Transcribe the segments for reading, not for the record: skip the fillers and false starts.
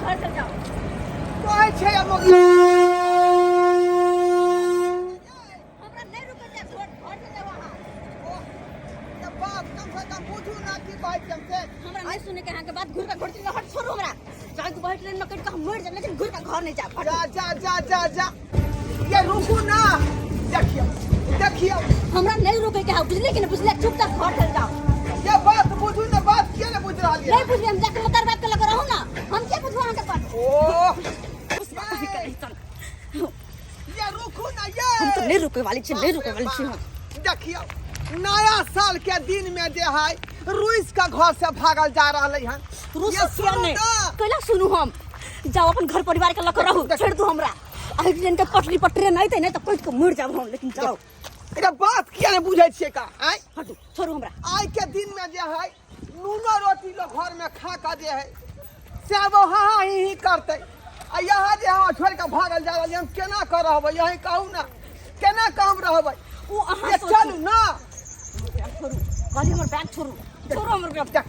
घर चल जाओ। कहै छै मोगी हमरा नहीं रुके जा, घर चल जाओ वहां। ये बात कम से कम बुझू ना कि कहै छै हमसे। हमरा नहीं सुने के यहाँ के बात, घूर के घर चल जाओ, हट छोड़ो हमरा। चाहे तू बैठ ले न कट के मर जा, लेकिन घूर के घर नहीं जा। जा जा जा जा जा ये रुकू ना। देखियो देखियो हमरा नहीं रुके के, बुझले कि नहीं बुझले, चुपचाप घर चल जाओ। ये बात बुझू ना, बात क्यों नहीं बुझ रहा नहीं बुझले, हम जाके मतर बात के लगा रहूं ना, हम क्या बुझवा के पास। ओ उस बात भी कर चल। ये रुकू ना हम तो ये। नहीं रुके वाली छी, नहीं रुके वाली छी हम। देखियो नया साल के दिन में जे है रुइस का घर से भागल जा रहा है। रुस किया नहीं, कैला सुनू हम। जाओ अपन घर परिवार के लगा रहू, छोड़ दू हमरा। आई दिन के पटरी पटरे नहीं थे, नहीं तो कोई को मर जाब हम, लेकिन जाओ। ये बात क्या नहीं बुझे छे का आय। हटू छोड़ू हमरा। आज के दिन में जे है नूनो रोटी लोग घर में खा का जे है से वो हाँ ही करते। आ यहाँ जे हाँ छोड़ के भागल जा रहा हम केना कर रहबै, यही कहू ना केना काम रहबै। वो अहाँ ये चलू ना। छोड़ू गाली, हमर बैग छोड़ू, छोड़ू हमर बैग। देख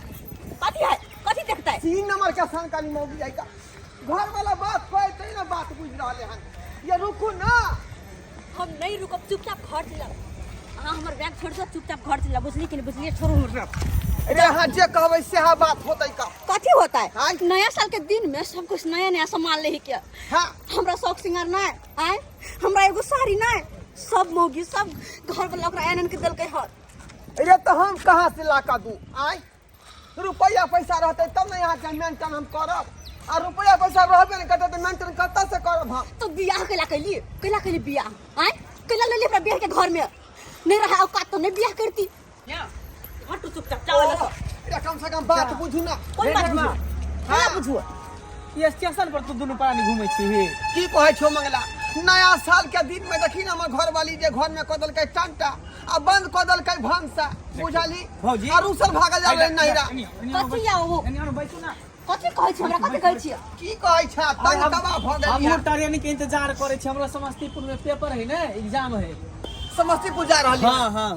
कथी है, कथी देखता है। 3 नंबर का संकाली मौगी जाएगा घर वाला बात कहते ही ना, बात बुझ रहा है। ये रुकू ना। हम नहीं रुकब, चुपचाप घर चल जाओ। अहाँ हमर बैग छोड़ दो, चुपचाप घर चल जाओ, बुझली कि नहीं बुझली, छोड़ू हमर बैग। अरे हाँ जे कहबै से हाँ बात होतै का। कथी होता है, हाँ? नया साल के दिन में सब कुछ नया नया सामान ले क्या। हाँ हमरा शौक सिंगार ना आए, हमरा एगो साड़ी ना, सब मौगी सब घर वाला ओकरा एनन के देलकै हर। अरे तो हम कहाँ से ला का दूं आय। रुपया पैसा रहते तब ना यहाँ के मेंटेन हम करब। आ रुपया पैसा रहबे नहीं करते तो मेंटेन कत्ता से करब हम। तो बियाह कैला कैली बियाह आए, कैला ले अपना बियाह के घर में नहीं रहा औकात तो नहीं बियाह करती। हटू चुपचाप जाओ वाला सब। अरे कम से कम बात बुझू ना। कोई बात बुझो, हाँ बुझो। ये स्टेशन पर तो दुनू प्राणी घूमै छी हे। की कहै छौ मंगला, नया साल के दिन में देखी ना हमर घर वाली जे घर में कदल के टंटा आ बंद कदल के भंसा बुझाली। भौजी और उसर भागल जा रहे नहिरा। कथी आओ वो, एनिया बैठू ना। कथी कहै छी हमरा, कथी कहै छी। की कहै छ तंग दबा भ हम गेलिया। ट्रेन के इंतजार करे छी, हमरा समस्तीपुर में पेपर है ना, एग्जाम है। समस्तीपुर जा रहली। हां हां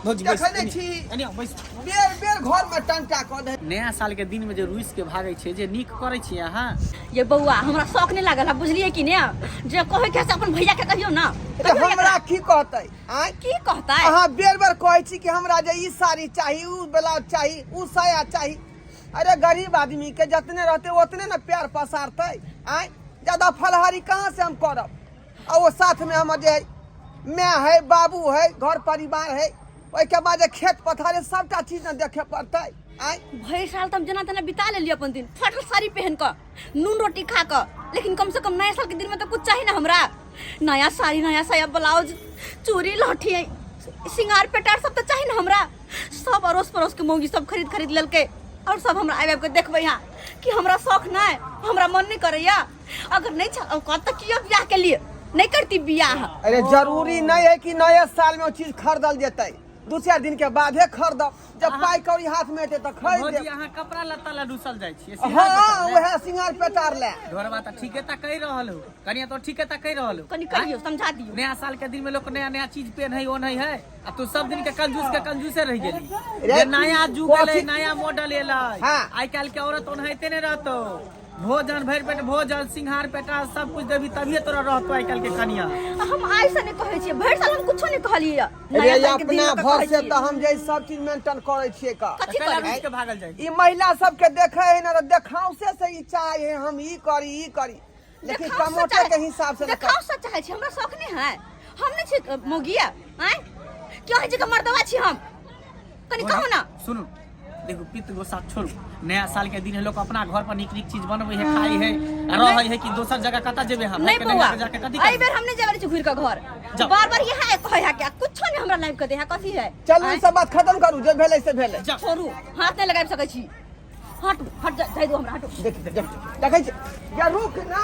भौजी बैठ। देखै नै छी एनिया बैठ। बेर बेर घर में टंटा क दे। नया साल के दिन में जे रुइस के भागे छे, जे नीक करे छी अहाँ। ये बउआ हमरा शौक नहीं लागल है, बुझलिए कि नहीं। जे कहे के से अपन भैया के कहियो ना। अरे हमरा की कहतै आय। की कहता है, अहाँ बेर बेर कहै छी कि हमरा जे ई साड़ी चाहिए, ऊ ब्लाउज चाहिए, ऊ साया चाहिए। अरे गरीब आदमी के जितने रहते उतने ना प्यार पसारते आय। ज्यादा फलहारी कहाँ से हम करब। और वो साथ में हम जे है मैं है, बाबू है, घर परिवार है, ओइ के बाद खेत पथारे सबटा चीज ना देखे पड़ते आय। भई साल तो हम जना तना बिता ले लिया अपन दिन, फटल साड़ी पहन कर, नून रोटी खा कर, लेकिन कम से कम नया साल के दिन में तो कुछ चाहिए ना हमरा। नया साड़ी, नया साया, ब्लाउज, चूड़ी, लहठी, सिंगार पेटार सब तो चाहिए ना हमरा। सब अड़ोस पड़ोस के मौगी सब खरीद लेलके, और सब हमरा आबे के देखबै यहाँ कि हमरा शौक ना है, हमरा मन नहीं करैया। अगर नहीं कहता कि बियाह के लिए नहीं करती बियाह। अरे जरूरी नहीं है कि नए साल में वो चीज खरीदल जेतै, 2-4 दिन के बादे खरीदब। जब पाई कौड़ी हाथ में एतै तो खरीद भौजी देब। अहाँ कपड़ा लत्ता ला डूसल जाय छी। हाँ वह सिंगार पेटार ले। ढोरबा त ठीके त कहि रहल हो, कनिया तो ठीके त कहि रहल हो। कनी कहियो समझा दियो। नया साल के दिन में लोग नया नया चीज पेन है, वो नहीं है। आ तू सब दिन के कंजूसे रह गेली। ये नया जुग एलै, नया मॉडल एलै। हाँ। आई काल के औरत ओनहिते नहीं रहतो। भोजन भर पेट भोजन, सिंगार पेटा सब कुछ देबी तभिए तोरा रहतो आई काल के कनिया। हम आई से नहीं कहै छियै, भरि साल हम कुछो नहीं कहलियै। अरे अपना घर से तो हम जे सब चीज मेंटेन करे छियै का। कथी अकेला करबै? रुइस के भागल जाय। ई महिला सब के देखे है ना, देखावसे से ई चाहे हम ई करी, लेकिन कमोटे के हिसाब से देखाव से चाहे छी, हमरा शौक नहीं है। हम नहीं छी मोगिया आय, क्यों है जगह मर्दवा छी हम। कनी कहू ना। सुनू देखो पित्त गोसा छोड़ू। नया साल के दिन है, लोग अपना घर पर निक निक चीज बनबै है, खाई है, रहै है कि दोसर जगह कता जेबे हम। नहीं बउआ, जाके कथी आई बेर हम नहीं जेबे छी घुर के घर। जाओ। बार-बार ये है कहै है क्या, कुछो नहीं हमरा लाइव के दे है, कथी है। चलू ई सब बात खत्म करू, जे भेलै से भेलै। जा। छोड़ू, हाथ नहीं लगाइ सकै छी। हटू, हट जाय दो हमरा, हटू। देखै छी या रुक ना।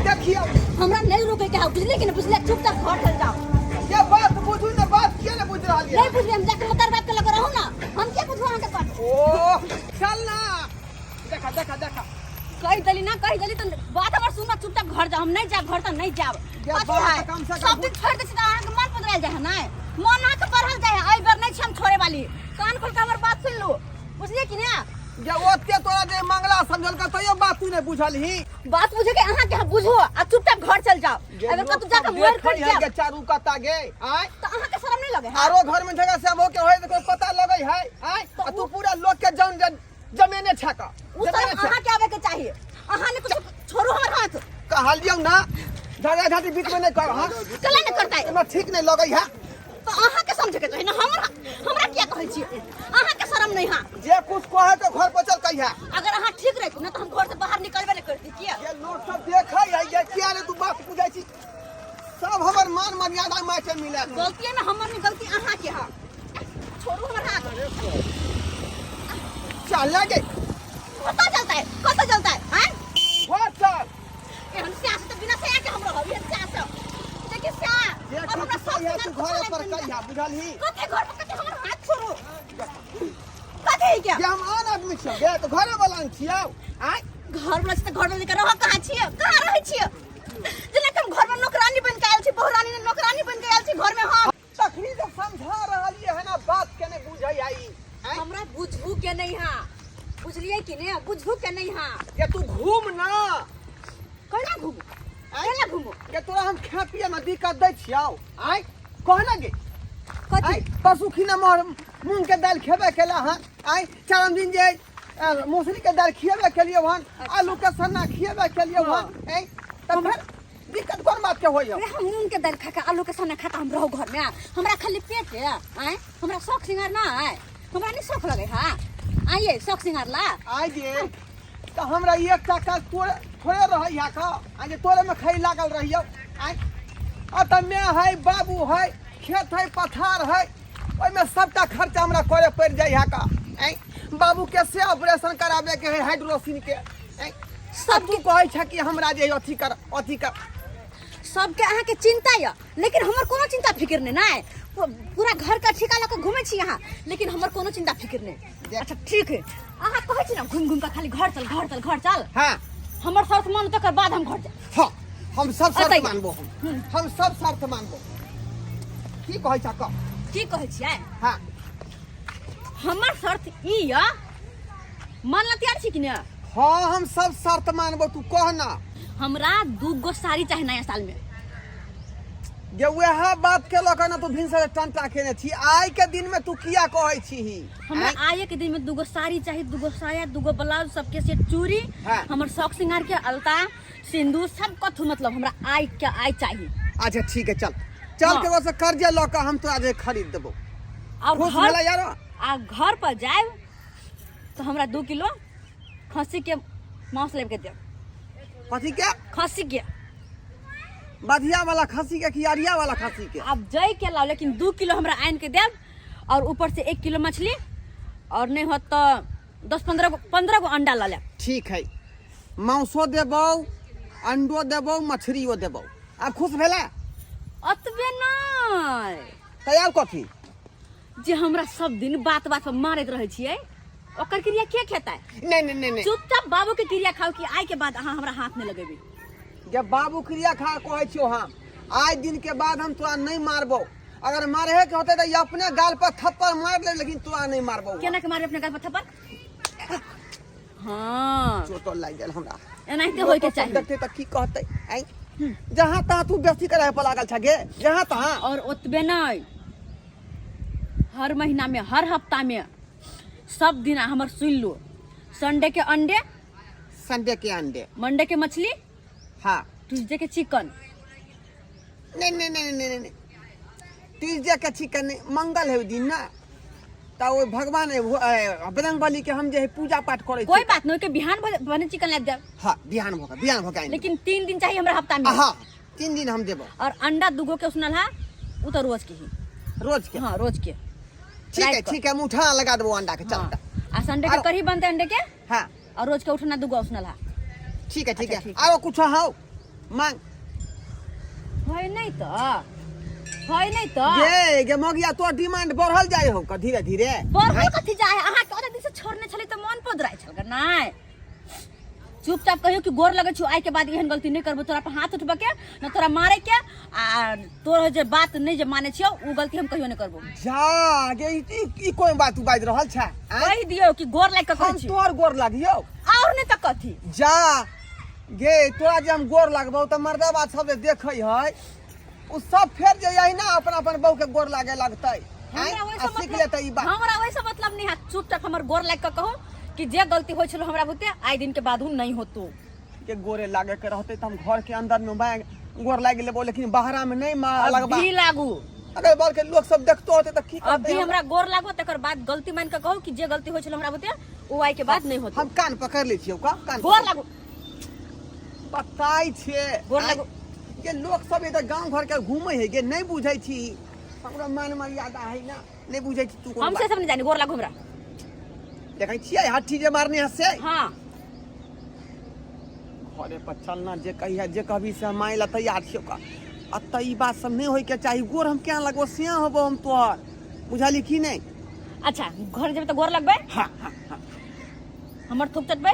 देखियो हमरा नहीं रुके के है, बुझले कि नहीं बुझले, चुपचाप घर चल जाओ। ये बात बुझू ना, बात क्यों नहीं बुझ रहा नहीं बुझले, हम जाके मतर बात के लगा रहूं ना, हम क्या बुझवा के पास। ओ चल ना। देखा कही दली ना, कही दली तो बात हमर सुनना, चुपचाप घर जाओ। हम नहीं जाब घर, तो नहीं जाब। ये कथी बात है, कम से कम सब दिन छोड़ दे छी त अहाँ के मन पदराल जाय है ना, मन अहाँ के बढ़ल जाय है। आई बेर नहीं छी हम छोड़े वाली, कान खोल के हमर बात सुन लो, बुझलिए कि ना। जे ओते तोरा जे मंगला समझल का तो यो बात तू ने बुझल ही बात बुझे के अहाँ के बुझो आ चुपचाप घर चल जाओ। अगर कतु जाके मोर फट जाओ के चारू कता गे आय तो अहाँ के शर्म नहीं लगे है? आरो घर में जगह से हम के होय तो कोई पता लगै है आय आ तू पूरा लोग के जमीने छका उ शर्म अहाँ के आवे के चाहिए। अहाँ ने कुछ छोड़ो हमर हाथ कहल दियौ ना झगड़ा झाटी बीच में नहीं कर हां कला न करता है एमा ठीक नहीं लगै है तो अहाँ के समझे के चाहिए ना। हमरा क्या कहै छी अहाँ के शर्म नहीं हां जे कुछ कहे तो घर पर चल कहिया अगर अहाँ ठीक रहते ना तो हम घर से बाहर निकलबे नहीं करती किया ये लोग सब देखै है ये किया रे तू बात बुझै छी सब हमर मान मर्यादा में से मिला गलती है ना हमर नहीं गलती अहाँ के हां छोड़ो हमर हाथ चल लगे पता चलता है हैं हो चल ए हम सियासत बिना से के हमरा हो ये सियासत देखिए क्या ये और हमरा ठीक है तू घर पर कहिया बुझल ही कते घर पर कते हमर हाथ छोड़ो कते है क्या ये हम आन आदमी छी गे तो घरे वाला न छियौ आय घर वाला से घर में लेकर रहो कहां छिए कहां रहै छिए जेना हम घर में नौकरानी बन के आयल छी बहुरानी ने नौकरानी बन के आयल छी घर में हम तखनी से समझा रहलिए है ना बात के नहीं बुझै आई हमरा बुझबू के नहीं हां बुझलिए कि नहीं बुझबू के नहीं हां ये तू घूम ना केना घूमू ये तोरा हम खा पिए में दिक्कत दै छियौ आय कहना गे कथी आय पशु खिना मोर मूंग के दाल खेबे केला हन आय चारम दिन जे मौसरी के दाल खिएबे के लिए हन आलू के सन्ना खिएबे के लिए हन आय तब फिर दिक्कत कोन बात के होय हम मूंग के दाल खा के आलू के सन्ना खाता हम रहो घर में हमरा खाली पेट है आय हमरा शौक सिंगार ना है हमरा नहीं शौक लगे हां आइए शौक सिंगार ला आय गे तो हमरा एक टका थोड़े रहै या का आज तोरे में खई लागल रहियो आय आ त मैं है बाबू है खेत है पथार है ओइ में सबटा खर्चा हमरा करे पड़ जाय है का आय बाबू के से ऑपरेशन कराबे के है हाइड्रोसिन के आय सब तू कहै छ कि हमरा जे अथी कर सबके अहाँ के चिंता या लेकिन हमर कोनो चिंता फिक्र नहीं ना पूरा घर का ठिका लेके घूमे छी यहाँ लेकिन हमर कोनो चिंता फिक्र नहीं। अच्छा ठीक है अहाँ कहै छी ना घूम के खाली घर चल हां हमर शर्त मान तकर बाद हम घर जाए हां हम सब शर्त मानबो हम सब शर्त मानबो की कहै छ क की कहै छियै हां हमर शर्त ई या मानला तैयार छी कि ना हां हम सब शर्त मानबो तू कह ना हमरा 2 गो साड़ी चाहे नया साल में जे वह बात के लक ना तू भिन से टंटा खेने छी आइ के दिन में तू किया कहै छी हमरा आए के दिन में 2 गो साड़ी चाहिए 2 गो साया 2 गो ब्लाउज सबके सेट चूड़ी हमर शौक सिंगार के अलता सिंदूर सब कथु मतलब हमरा आई चाहिए। अच्छा ठीक है चल के वैसे कर्जा ल के हम तोरा जे खरीद देबो और खुश भेला यार आ घर पर जाए तो हमरा 2 किलो खस्सी के मांस लेके दे कथी के खस्सी के बधिया वाला खस्सी के कि अरिया वाला खस्सी के अब जय के लाओ लेकिन 2 किलो हमरा आन के दे और ऊपर से 1 किलो मछली और नहीं हो तो 10-15 गो अंडा ला ले। ठीक है मांसो देबो अंडो देबो मछलियो देबो आ खुश भेला अतबे नहीं तैयार कथी जे हमरा सब दिन बात पर मारत रहे छिए ओकर क्रिया के खेता है नहीं चुपचाप बाबू के क्रिया खाओ कि आय के बाद अहाँ हमरा हाथ में लगेबी जब बाबू क्रिया खा कहै छियो हम आज दिन के बाद हम तोरा नहीं मारबो अगर मारे के होते तो अपने गाल पर थप्पड़ मार ले लेकिन तोरा नहीं मारबो केना के मारे अपने गाल पर थप्पड़ हां चोट लग गेल हमरा एनाइते होय के चाहिए देखते त की कहते आई जहां तहां तू बेइज्जती करे पर लागल छ गे जहां तहां और ओतबे नहीं हर महीना में हर हफ्ता में सब दिन हमर सुन लो संडे के अंडे मंडे के मछली हाँ ट्यूसडे के चिकन नहीं ट्यूसडे के चिकन नहीं मंगल है दिन ना तो वो भगवान बजरंगबली के हम जे पूजा पाठ करे कोई बात नहीं के बिहान बने चिकन ले दे हां बिहान होगा लेकिन 3 दिन चाहिए हमरा हफ्ता में हां 3 दिन हम देबो और अंडा 2 गो के उसनल है उ तो रोज के हां रोज के ठीक है मुठा लगा देबो अंडा के चल आ संडे के कढ़ी बनते अंडे के हां और रोज के उठना 2 गो उसनल है ठीक है आओ कुछ हाउ मांग होय नहीं तो गे मगिया तो डिमांड बढ़ल जाय हो धीरे धीरे बढ़ल कथि जाय अहाँ के ओते दिन से छोड़ने छली त मन पदराय छल ग नै चुपचाप कहियो कि गोर लगे छु आइ के बाद एहन गलती नहीं करबो, तोरा पर हाथ उठबे के न तोरा मारे के आ तोर जे बात नहीं जे माने छियो उ गलती हम कहियो नहीं करबो। जा गे ई कोन बात तू बाज रहल छ? कहि दियो कि गोर लाग के हम कहै छी तोर गोर लागियो और नहीं त कथी। जा गे तोरा जे हम गोर लागबो त मर्दा बात सब देखै है उ सब फेर जे यही ना अपन अपन बहू के गोर लागे लगतै। सीख लेतै ई बात। हमरा वैसा मतलब नहीं है, चुपचाप हमर गोर लाग के कहो कि जे गलती होय छलो हमरा बुते आइ दिन के बाद नहीं होतो। के गोरे लागे के रहते त हम घर के अंदर में मैं गोर लाग लेबो, लेकिन बाहरा में नहीं लगबा। भी लागू अगर बाल के लोग सब देखतो होते त की करते? अभी हमरा गोर लागो तकर बाद गलती मान के कहो कि जे गलती होय छलो हमरा बुते ओ आइ के बाद नहीं होतो। हम कान पकड़ ले छियो का कान गोर लागू बताई छे गोर लागू। के लोग सब इधर गांव घर के घूमे है के नहीं बुझै छी, हमरा मान मर्यादा है ना, नहीं बुझै छी तू। हमसे सब नहीं जानी गोर लागू हमरा देखै छियै हाथी जे मारने हसे। हां घरे पर चलना जे कहिया जे कहबी से माय ला तैयार छियो का। अत ई बात सब नहीं होय के चाहिए। गोर हम क्या लगबो सिया होबो हम तोहर, बुझाली की नहीं? अच्छा घर जेबे त गोर लगबे। हां हमर थुक चटबे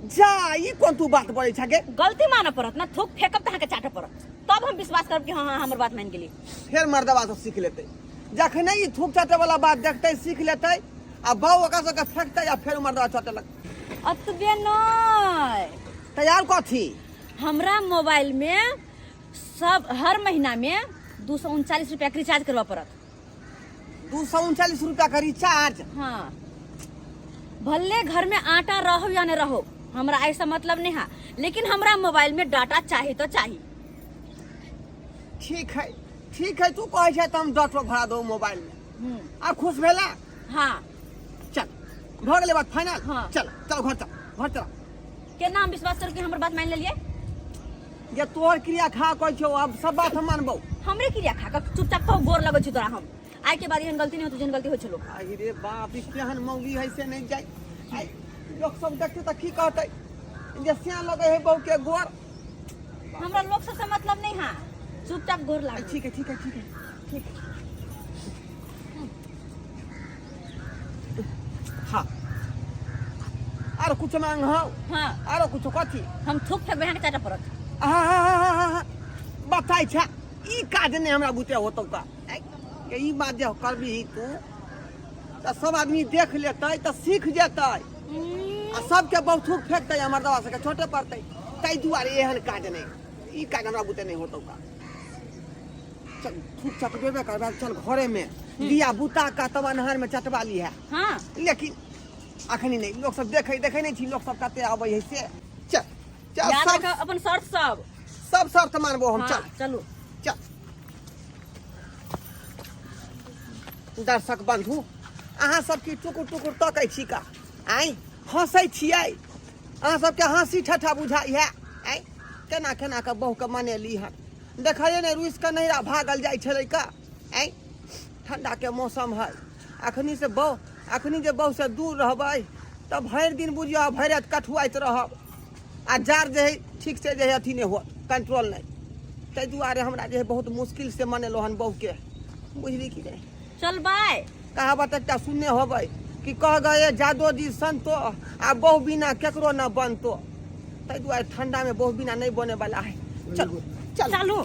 जा ई कोन तू बात बोलै छ गे? गलती माने पड़त ना, थुक फेकब त के चाटे पड़त तब हम विश्वास करब कि हां हमर बात मान गेली। फिर मर्दवा तो सीख लेते जखने ई थूक चाटे वाला बात देखते सीख लेते आ बाऊ ओकरा सबके फेंकते या फिर मर्दवा चाटे लग। अतबे नहीं तैयार कथी? हमरा मोबाइल में सब हर महीना में 239 रुपया के रिचार्ज करवा पड़त। 239 रुपया का रिचार्ज? हाँ भले घर में आटा रहो या न रहो हमरा ऐसा मतलब नहीं है, लेकिन हमरा मोबाइल में डाटा चाहिए तो चाहिए। ठीक है तू कहे छै त हम डाटा भरा दो मोबाइल में। आ खुश भेला? हाँ चल भ गेलै बात फाइनल। हाँ। चल चल घर चल के नाम विश्वास कर कि हमर बात मान लेलिए। ये तोहर क्रिया खा कहै छौ, अब सब बात हम मानबो। हमरे क्रिया खा के चुपचाप कहो गोर लगै छी तोरा हम आइ के बाद एहन गलती नहीं होतो जन गलती हो छलो। अरे बाप ई केहन मौगी है से नहीं जाय। आई लोग सब देखते त की कहतै जे सिया लगे है बहू के गोर। हमरा लोग से मतलब नहीं है, चुपचाप गोर लाग। ठीक है। हाँ आरो कुछ मांग हो? हाँ आरो कुछ कथी? हम थुक फेंकबे के चाटे पड़त। बताई छ ई काज नहीं हमरा बुते होतौ का। के ई बात जे करबी तू त सब आदमी देख लेतै त सीख जेतै आ सबके बहुथुक फेंकतै हमर दवा से छोटे पड़तै। तै दुआरे एहन काज नहीं, ई काज हमरा बुते नहीं होतौ का। चल थूक चटबेबे करबा, चल घरे में दिया बुता का तब नहर में चटवा ली है। हाँ लेकिन अखनी नहीं, लोग सब देखे नहीं छी लोग सब कते आबै है से। चल चल याद सब रख अपन शर्त सब शर्त मानबो हम। हाँ, चल चलू चल दर्शक बंधु अहाँ सबके टुकुर टुकुर तकै छी का? आई हंसै छियै अहाँ सबके हंसी ठट्ठा बुझाई है। आई केना केना के बहू के मनेली हन देखलिए नहीं, रुइस के नैरा भागल जाइ छलै का। आई ठंडा के मौसम है, अखनी जे बहू से दूर रहबै तब भरि दिन बुझियो भरि रात कठुआइत रहब आ जार जे है ठीक से जे है अथी नहीं हो कंट्रोल नहीं। ताहि दुआरे हमरा जे है बहुत मुश्किल से मनेलो हन बहू के, बुझली कि नहीं? चल बाय। कहावत एकटा सुनने होबै कि कह गए जादो जी संतो आ बहू बिना केकरो न बनतो। ताहि दुआरे ठंडा में बहू बिना नहीं बने वाला है। चलो चलू